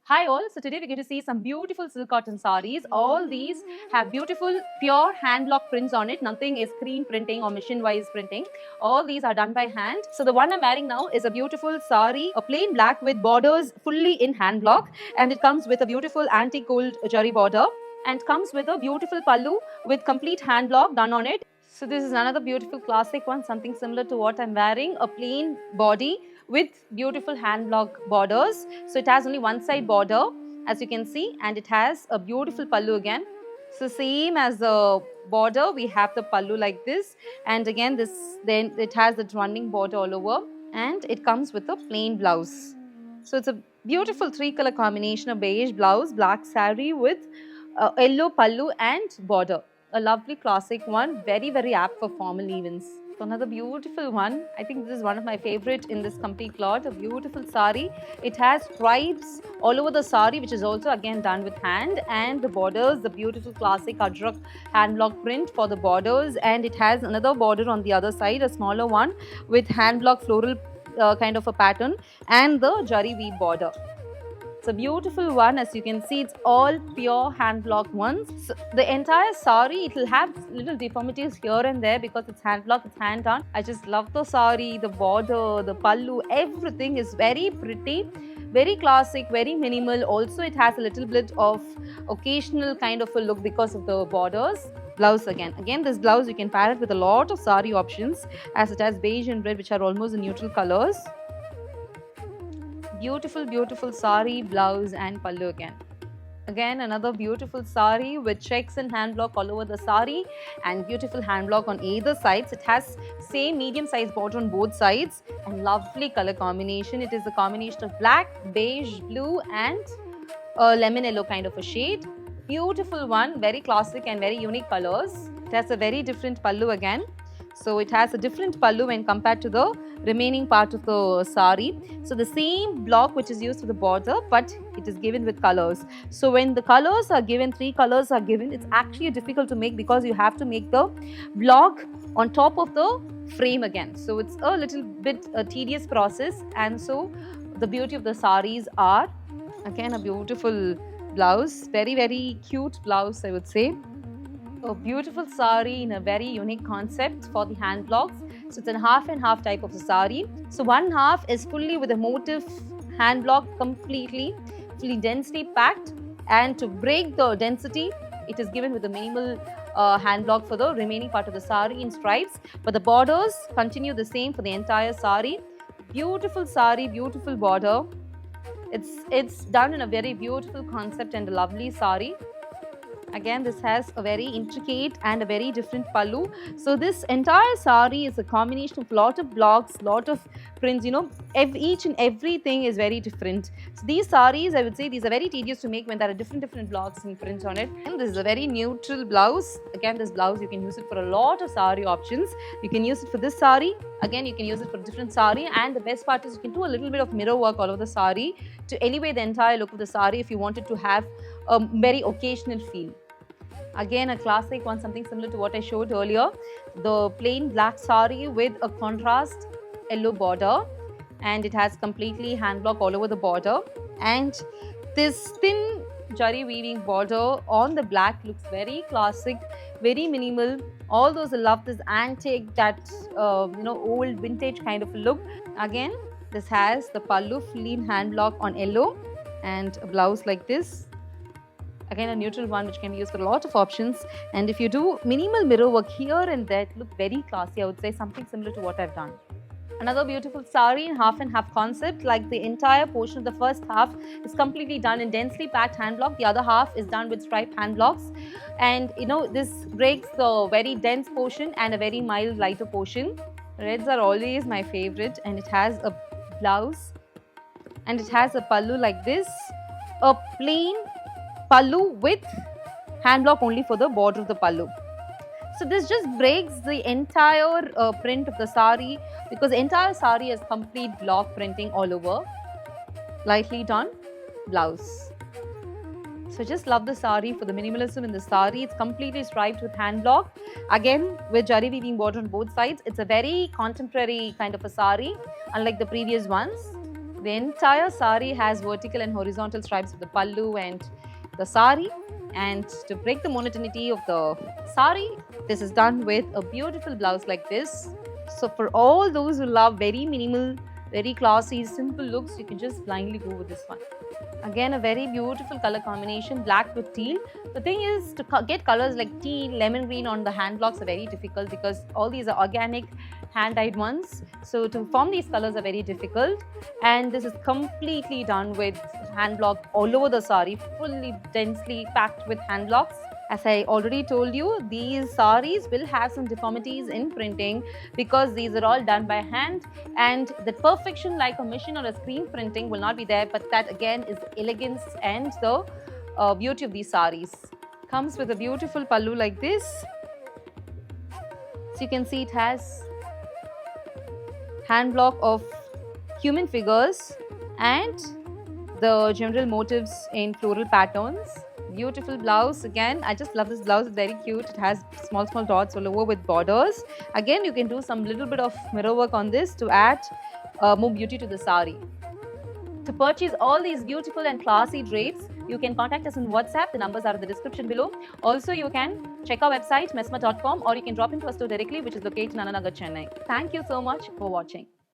Hi all, so today we're going to see some beautiful silk cotton sarees. All these have beautiful pure hand block prints on it. Nothing is screen printing or machine wise printing. All these are done by hand. So the one I'm wearing now is a beautiful saree, a plain black with borders fully in hand block, and it comes with a beautiful antique gold jari border and comes with a beautiful pallu with complete hand block done on it. So this is another beautiful classic one, something similar to what I'm wearing, a plain body with beautiful hand block borders. So it has only one side border as you can see, and it has a beautiful pallu again. So same as the border, we have the pallu like this, and again then it has the running border all over, and it comes with a plain blouse. So it's a beautiful three-color combination of beige blouse, black saree with yellow pallu and border. A lovely classic one, very apt for formal events. So another beautiful one. I think this is one of my favorite in this complete lot. A beautiful sari. It has stripes all over the sari, which is also again done with hand, and the borders, the beautiful classic Ajrak hand block print for the borders, and it has another border on the other side, a smaller one with hand block floral kind of a pattern, and the jari weave border. It's a beautiful one. As you can see, it's all pure hand block ones. So the entire sari, it will have little deformities here and there because it's hand block, it's hand done. I just love the sari, the border, the pallu, everything is very pretty, very classic, very minimal. Also, it has a little bit of occasional kind of a look because of the borders. Blouse again this blouse you can pair it with a lot of sari options, as it has beige and red, which are almost in neutral colors. Beautiful sari, blouse and pallu again another beautiful sari with checks and hand block all over the sari, and beautiful hand block on either sides. It has same medium size border on both sides, and lovely color combination. It is a combination of black, beige, blue and lemon yellow kind of a shade. Beautiful one, very classic and very unique colors. It has a very different pallu again. So it has a different pallu when compared to the remaining part of the sari. So the same block which is used for the border, but it is given with colors. So when the colors are given, 3 colors are given, it's actually difficult to make because you have to make the block on top of the frame again. So it's a little bit a tedious process, and so the beauty of the saris are again a beautiful blouse, very cute blouse I would say. A beautiful sari in a very unique concept for the hand blocks. So it's a half and half type of a sari. So one half is fully with a motif hand block, completely fully densely packed, and to break the density it is given with a minimal hand block for the remaining part of the sari in stripes, but the borders continue the same for the entire sari. Beautiful sari, beautiful border. It's done in a very beautiful concept and a lovely sari. Again, this has a very intricate and a very different pallu. So this entire sari is a combination of lot of blocks, lot of prints, each and everything is very different. So these saris, I would say, these are very tedious to make when there are different blocks and prints on it. And this is a very neutral blouse. Again, this blouse, you can use it for a lot of sari options. You can use it for this sari. Again, you can use it for different sari. And the best part is you can do a little bit of mirror work all over the sari to elevate the entire look of the sari if you wanted to have a very occasional feel. Again, a classic one, something similar to what I showed earlier. The plain black sari with a contrast yellow border, and it has completely hand block all over the border. And this thin jari weaving border on the black looks very classic, very minimal. All those who love this antique, that old vintage kind of look. Again, this has the pallu fully hand block on yellow and a blouse like this. Again, a neutral one which can be used for a lot of options. And if you do minimal mirror work here and there, it look very classy. I would say something similar to what I've done. Another beautiful sari in half and half concept, like the entire portion of the first half is completely done in densely packed hand block. The other half is done with striped hand blocks. And this breaks the very dense portion and a very mild lighter portion. Reds are always my favorite, and it has a blouse and it has a pallu like this, a plain pallu with hand block only for the border of the pallu. So this just breaks the entire print of the sari, because the entire sari has complete block printing all over. Lightly done blouse. So just love the sari for the minimalism in the sari. It's completely striped with hand block. Again, with jari weaving border on both sides. It's a very contemporary kind of a sari, unlike the previous ones. The entire sari has vertical and horizontal stripes of the pallu and the sari. And to break the monotonity of the sari, this is done with a beautiful blouse like this. So for all those who love very minimal, very classy, simple looks, you can just blindly go with this one. Again, a very beautiful color combination, black with teal. The thing is, to get colors like teal, lemon green on the hand blocks are very difficult because all these are organic hand-dyed ones. So to form these colors are very difficult. And this is completely done with hand block all over the sari, fully densely packed with hand blocks. As I already told you, these saris will have some deformities in printing because these are all done by hand, and the perfection like a machine or a screen printing will not be there, but that again is the elegance and the beauty of these saris. Comes with a beautiful pallu like this. So you can see it has hand block of human figures and the general motifs in floral patterns. Beautiful blouse. Again, I just love this blouse. It's very cute. It has small dots all over with borders. Again, you can do some little bit of mirror work on this to add more beauty to the sari. To purchase all these beautiful and classy drapes, you can contact us on WhatsApp. The numbers are in the description below. Also, you can check our website mesma.com, or you can drop into our store directly, which is located in Ananagar, Chennai. Thank you so much for watching.